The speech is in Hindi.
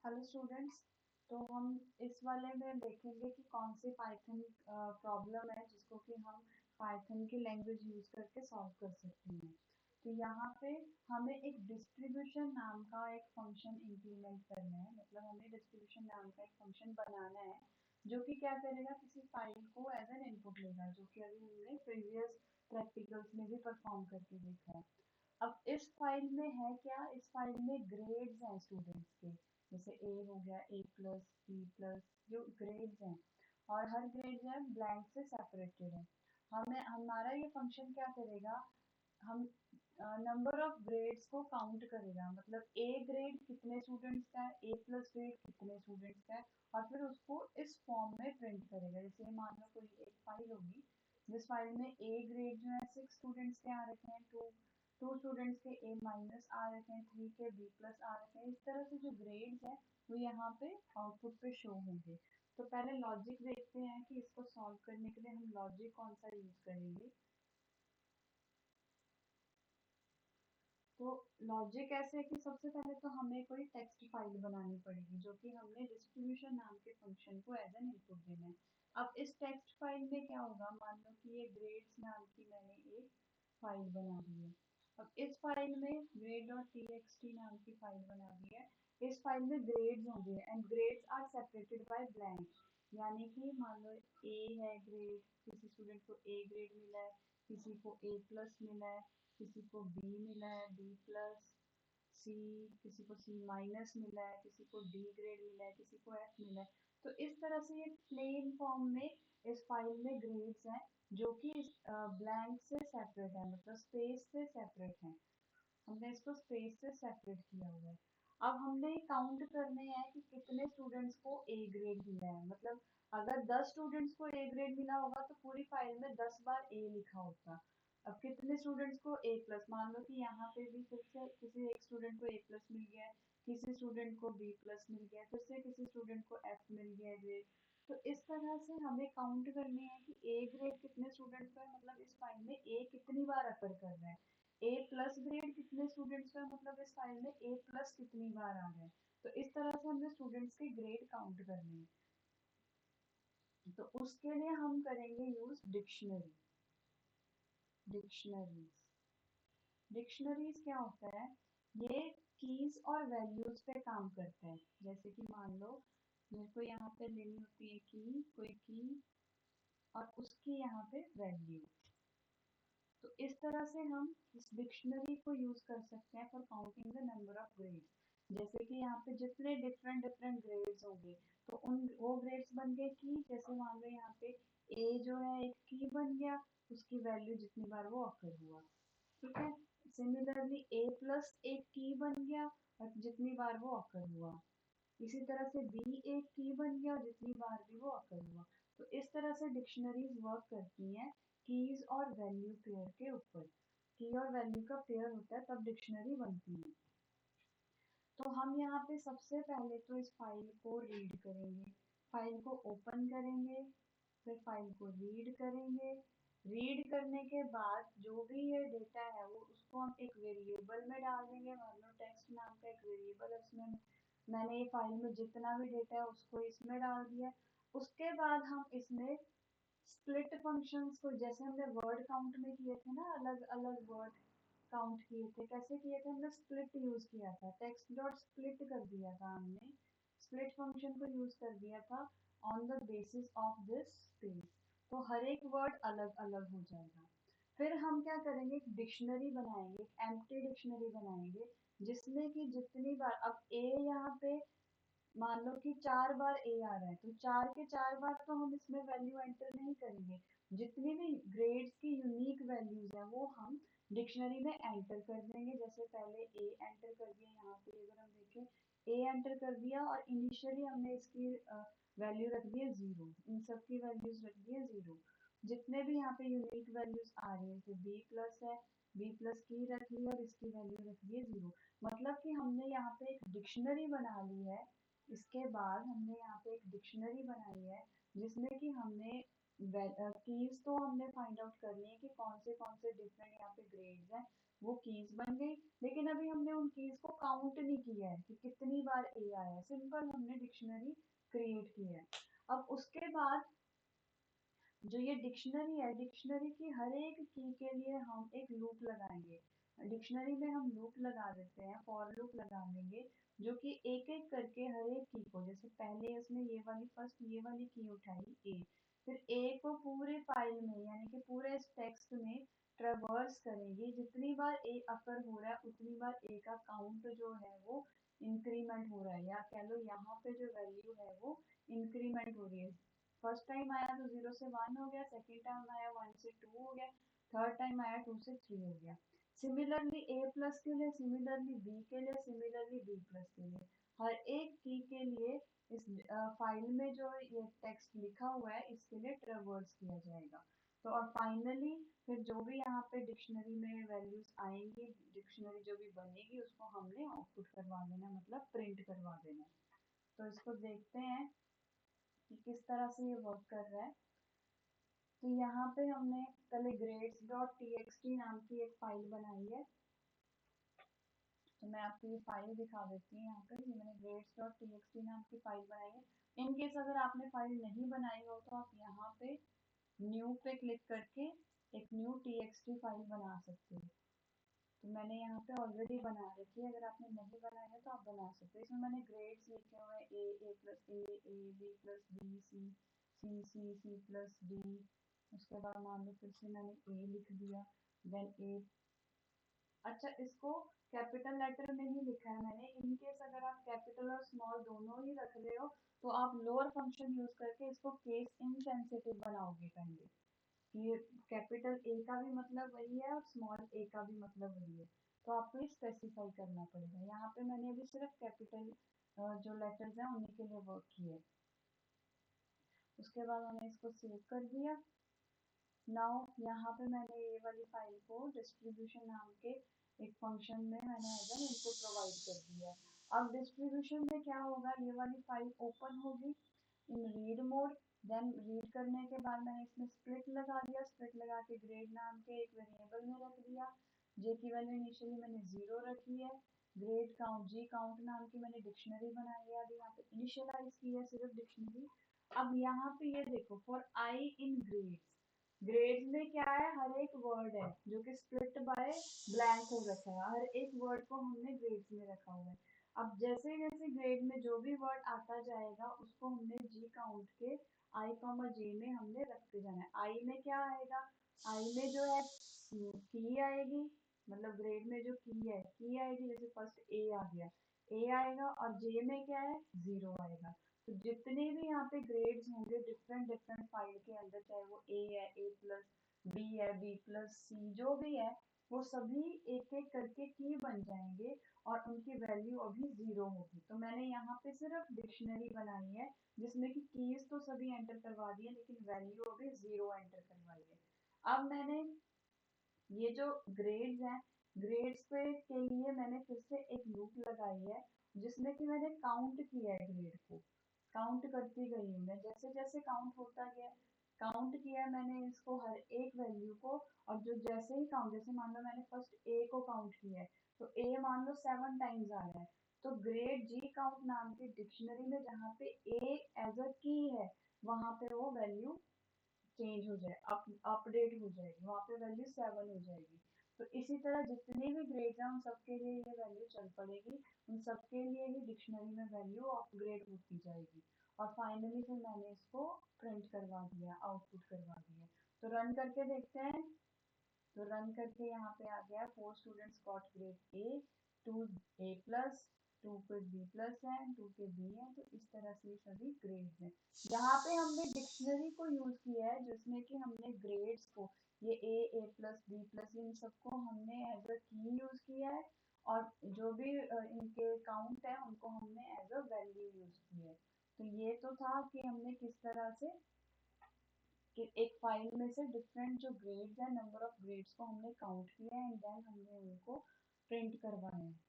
Hello students. तो हम इस वाले में देखेंगे कि कौन सी पाइथन प्रॉब्लम है जिसको कि हम पाइथन की लैंग्वेज यूज करके सॉल्व कर सकते हैं। तो यहाँ पे हमें एक डिस्ट्रीब्यूशन नाम का एक फंक्शन इंप्लीमेंट करना है, मतलब हमें डिस्ट्रीब्यूशन नाम का एक फंक्शन बनाना है जो कि क्या करेगा, किसी फाइल को एज एन इनपुट लेगा, जो कि अभी हमने प्रीवियस प्रैक्टिकल्स में भी परफॉर्म करके देखा है। अब इस फाइल में है क्या, इस फाइल में ग्रेड्स हैं स्टूडेंट्स के, जैसे ए हो गया, ए प्लस, बी प्लस, जो ग्रेड्स हैं, और हर ग्रेड जो है ब्लैंक से सेपरेटेड है। हमें हमारा ये फंक्शन क्या करेगा, हम नंबर ऑफ ग्रेड्स को काउंट करेगा, मतलब ए ग्रेड कितने स्टूडेंट्स का है, ए प्लस ग्रेड कितने स्टूडेंट्स का है, और फिर उसको इस फॉर्म में प्रिंट करेगा। जैसे मान लो कोई एक फाइल होगी जिस फाइल में ए ग्रेड जो है 6 स्टूडेंट्स के आ रखे हैं, टू स्टूडेंट्स के ए माइनस आ रखे हैं, 3 के बी प्लस आ रखे हैं। इस तरह से जो ग्रेड्स हैं वो यहाँ पे आउटपुट पे शो होंगे। तो पहले लॉजिक देखते हैं कि इसको सॉल्व करने के लिए हम लॉजिक कौन सा यूज करेंगे। तो लॉजिक ऐसे है कि सबसे पहले तो हमें कोई टेक्स्ट फाइल बनानी पड़ेगी, जो कि हमने डिस्ट्रीब्यूशन नाम के फंक्शन को एज एन इनपुट देना है। अब इस टेक्स्ट फाइल में क्या होगा, मान लो कि ये ग्रेड्स नाम की मैंने एक फाइल बना दी है। अब इस फाइल में ग्रेड डॉट टीएक्सटी नाम की फाइल बना दी है। इस फाइल में ग्रेड्स होंगे and grades are separated by blank, यानी कि मान लो ए है ग्रेड, किसी स्टूडेंट को ए ग्रेड मिला है, किसी को ए प्लस मिला है, किसी को बी मिला है, बी प्लस, सी, किसी को सी माइनस मिला है, किसी को डी ग्रेड मिला है, किसी को एफ मिला है। तो इस तरह से ये प्लेन फॉर्म में इस फाइल में ग्रेड्स हैं जो कि ब्लैंक से सेपरेट है, मतलब स्पेस से सेपरेट है। हमने इसको स्पेस से सेपरेट किया हुआ है। अब हमने काउंट करने हैं कि कितने स्टूडेंट्स को ए ग्रेड मिला है, मतलब अगर 10 स्टूडेंट्स को ए ग्रेड मिला होगा तो पूरी फाइल में 10 बार ए लिखा होता। अब कितने स्टूडेंट्स को ए प्लस, मान लो कि यहाँ पे भी फिर से किसी एक स्टूडेंट को ए प्लस मिल गया है, किसी स्टूडेंट को बी प्लस मिल गया है, फिर से किसी स्टूडेंट को एफ मिल गया है ग्रेड। तो इस तरह से हमें काउंट करने हैं कि ए ग्रेड कितने स्टूडेंट्स का है, मतलब इस फाइल में ए कितनी बार अकर कर रहा है। ए प्लस ग्रेड कितने स्टूडेंट्स का, मतलब इस फाइल में ए प्लस कितनी बार आ रहा है। तो इस तरह से हमने स्टूडेंट्स के ग्रेड काउंट करने हैं। तो उसके लिए हम करेंगे यूज डिक्शनरी। डिक्शनरीज डिक्शनरीज क्या होता है, ये कीज और वैल्यूज पे काम करता है। जैसे कि मान लो मेरे को यहाँ पे लेनी होती है की, कोई की, और उसकी यहाँ पे वैल्यू। तो इस तरह से हम इस डिक्शनरी को यूज कर सकते हैं for counting the number of grades. जैसे कि यहाँ पे जितने डिफरेंट डिफरेंट ग्रेड्स होंगे तो उन वो ग्रेड्स बन गए की, जैसे मान लो यहाँ पे ए जो है एक की बन गया, उसकी वैल्यू जितनी बार वो अकर हुआ। ठीक है। सिमिलरली ए प्लस एक की बन गया और जितनी बार वो अकर हुआ। इसी तरह से बी एक की बन गया और जितनी बार भी वो अकर हुआ। तो इस तरह से डिक्शनरीज वर्क करती हैं कीज और वैल्यू पेयर के ऊपर। की और वैल्यू का पेयर होता है तब डिक्शनरी बनती है। तो हम यहाँ पे सबसे पहले तो इस फाइल को रीड करेंगे, फाइल को ओपन करेंगे, फिर फाइल को रीड करेंगे। रीड करने के बाद जो भी ये डेटा है वो उसको हम एक वेरिएबल में डाल देंगे, मान लो टेक्स्ट नाम का एक वेरिएबल है, उसमें मैंने ये फाइल में जितना भी डेटा है उसको इसमें डाल दिया। उसके बाद हम इसमें स्प्लिट फंक्शंस को, जैसे हमने वर्ड काउंट में किए थे ना, अलग अलग वर्ड काउंट किए थे, कैसे किए थे, हमने स्प्लिट यूज किया था, टेक्स्ट डॉट स्प्लिट कर दिया था हमने, स्प्लिट फंक्शन को यूज कर दिया था on the basis of this space. तो हर एक वर्ड अलग अलग हो जाएगा। फिर हम क्या करेंगे, एक डिक्शनरी बनाएंगे, एक एम्प्टी डिक्शनरी बनाएंगे, जिसमें कि जितनी बार, अब ए यहाँ पे मान लो कि 4 बार ए आ रहा है तो 4 के 4 बार तो हम इसमें वैल्यू एंटर नहीं करेंगे। जितनी भी ग्रेड्स की यूनिक वैल्यूज है वो हम डिक्शनरी में एंटर कर देंगे। जैसे पहले ए एंटर कर दिया, यहाँ पे अगर हम देखें ए एंटर कर दिया और इनिशियली हमने इसकी वैल्यू रख दी है 0, इन सब की वैल्यूज रख दी है 0। जितने भी यहाँ पे यूनिक वैल्यूज आ रही है, जैसे बी प्लस है, बी प्लस की रख ली और इसकी वैल्यू रख दी है 0। मतलब कि हमने यहाँ पे एक डिक्शनरी बना ली है। इसके बाद हमने यहाँ पे एक डिक्शनरी बनाई है जिसमें कि हमने कीज तो हमने फाइंड आउट करनी है कि कौन से डिफरेंट यहाँ पे ग्रेड्स हैं, वो कीज बन गई। लेकिन अभी हमने उन कीज को काउंट नहीं किया है कि कितनी बार ए आया, सिंपल हमने डिक्शनरी क्रिएट की है। अब उसके बाद जो ये डिक्शनरी है, डिक्शनरी की हर एक की के लिए हम एक लूप लगाएंगे। डिक्शनरी में हम लूप लगा देते हैं, फॉर लूप लगा देंगे, जो कि एक एक करके हर एक की को, जैसे पहले इसमें ये वाली फर्स्ट ये वाली की उठाई ए, फिर ए को पूरे फाइल में यानी कि पूरे इस टेक्स्ट में ट्रेवर्स करेंगे। जितनी बार ए अकर हो रहा है उतनी बार ए का काउंट जो है वो इंक्रीमेंट हो रहा है, या कह लो यहाँ पे जो वैल्यू है वो इंक्रीमेंट हो रही है। फर्स्ट टाइम आया तो 0 से 1 हो गया, सेकेंड टाइम आया 1 से 2 हो गया, थर्ड टाइम आया 2 से 3 हो गया। सिमिलरली ए प्लस के लिए, सिमिलरली बी के लिए, सिमिलरली बी प्लस के लिए, हर एक की के लिए इस फाइल में जो ये टेक्स्ट लिखा हुआ है इसके लिए ट्रेवर्स किया जाएगा। तो और फाइनली फिर जो भी यहाँ पे डिक्शनरी में वैल्यूज आएंगी, डिक्शनरी जो भी बनेगी उसको हमने आउटपुट करवा देना, मतलब प्रिंट करवा देना। तो इसको देखते हैं कि किस तरह से ये वर्क कर रहा है। तो यहाँ पे हमने पहले grades.txt नाम की एक फाइल बनाई है। तो मैं आपको ये फाइल दिखा देती हूँ। यहाँ पे ये मैंने grades.txt नाम की फाइल बनाई है। इन केस अगर आपने फाइल नहीं बनाई हो तो आप यहाँ पे न्यू पे क्लिक करके एक न्यू txt फाइल बना सकते हो। तो मैंने यहाँ पे ऑलरेडी बना रखी है, अगर आपने नहीं बनाई है तो आप बना सकते हो। इसमें मैंने ग्रेड्स लिखे हुए हैं, A plus A B plus B C plus D. उसके बाद मान लो फिर से मैंने ए लिख दिया, देन ए। अच्छा, इसको कैपिटल लेटर में ही लिखा है मैंने। इन केस अगर आप कैपिटल और स्मॉल दोनों ही रख रहे हो तो आप लोअर फंक्शन यूज करके इसको केस इनसेंसिटिव बनाओगे पहले। ये कैपिटल ए का भी मतलब वही है और स्मॉल ए का भी मतलब वही है, तो आपको ये स्पेसिफाई करना पड़ेगा। यहाँ पे मैंने अभी सिर्फ कैपिटल जो लेटर्स हैं उन्हीं के लिए वर्क किए। उसके बाद मैंने इसको सेव कर दिया। नाउ यहाँ पे मैंने ये वाली फाइल को डिस्ट्रीब्यूशन नाम के एक फंक्शन में मैंने एज एन इनपुट प्रोवाइड कर दिया है। अब डिस्ट्रीब्यूशन में क्या होगा, ये वाली फाइल ओपन होगी इन रीड मोड। देन रीड करने के बाद मैंने इसमें स्प्लिट लगा दिया, स्प्लिट लगा के ग्रेड नाम के एक वेरिएबल में रख दिया। जे की वैल्यू इनिशियली मैंने 0 रखी है। ग्रेड काउंट जी काउंट नाम की मैंने डिक्शनरी बनाई है, अभी यहाँ पे इनिशियलाइज की है सिर्फ डिक्शनरी। अब यहाँ पे ये देखो, for I in grades, grades में क्या है, हर एक वर्ड है जो कि स्प्लिट बाय ब्लैंक हो रखा है, हर एक वर्ड को हमने ग्रेड्स में रखा हुआ है। अब जैसे जैसे ग्रेड में जो भी वर्ड आता जाएगा उसको हमने जी काउंट के आई कॉमा जे में हमने रखते जाना है। आई में क्या आएगा, आई में जो है की आएगी, मतलब ग्रेड में जो की आएगी, जैसे फर्स्ट ए आ गया, ए आएगा, और जे में क्या है, 0 आएगा। तो जितने भी यहाँ पे ग्रेड्स होंगे डिफरेंट डिफरेंट फाइल के अंदर, चाहे वो ए है, ए प्लस बी है, बी प्लस सी, जो भी है, वो सभी एक एक करके की बन जाएंगे और उनकी वैल्यू अभी 0 होगी। तो मैंने यहाँ पे सिर्फ डिक्शनरी बनाई है जिसमें कि कीज तो सभी एंटर करवा दी है लेकिन वैल्यू अभी 0 एंटर करवाई है। अब मैंने ये जो ग्रेड्स हैं, ग्रेड्स पे के लिए मैंने फिर से एक लूप लगाई है जिसमें कि मैंने काउंट किया है, ग्रेड को काउंट करती गई हूँ मैं, जैसे जैसे काउंट होता गया काउंट किया है मैंने इसको, हर एक वैल्यू को। और जो जैसे ही काउंट, जैसे मान लो मैंने फर्स्ट ए को काउंट किया है तो ए मान लो 7 टाइम्स आ रहा है, तो ग्रेड जी काउंट नाम की डिक्शनरी में जहाँ पे ए एज अ की है वहां पे वो वैल्यू चेंज हो जाए, अपडेट हो जाएगी, वहाँ पे वैल्यू 7 हो जाएगी। तो इसी तरह जितने भी ग्रेड्स हैं उन सबके लिए ये वैल्यू चल पड़ेगी, उन सबके लिए ही डिक्शनरी में वैल्यू अपग्रेड होती जाएगी। और फाइनली फिर मैंने इसको प्रिंट करवा दिया, आउटपुट करवा दिया। तो रन करके देखते हैं। तो रन करके यहाँ पे आ गया 4 students got grade A, 2 A plus, 2 के बी प्लस है, 2 के बी है। तो इस तरह से सभी ग्रेड्स हैं। जहाँ पे हमने डिक्शनरी को यूज किया है जिसमें कि हमने ग्रेड्स को, ये ए प्लस बी प्लस, इन सबको हमने एज अ की यूज किया है, और जो भी इनके काउंट है उनको हमने एज अ वैल्यू यूज किया है। तो ये तो था कि हमने किस तरह से कि एक फाइल में से डिफरेंट जो ग्रेड्स है, नंबर ऑफ ग्रेड्स को हमने काउंट किया है एंड देन हमने उनको प्रिंट करवाए हैं।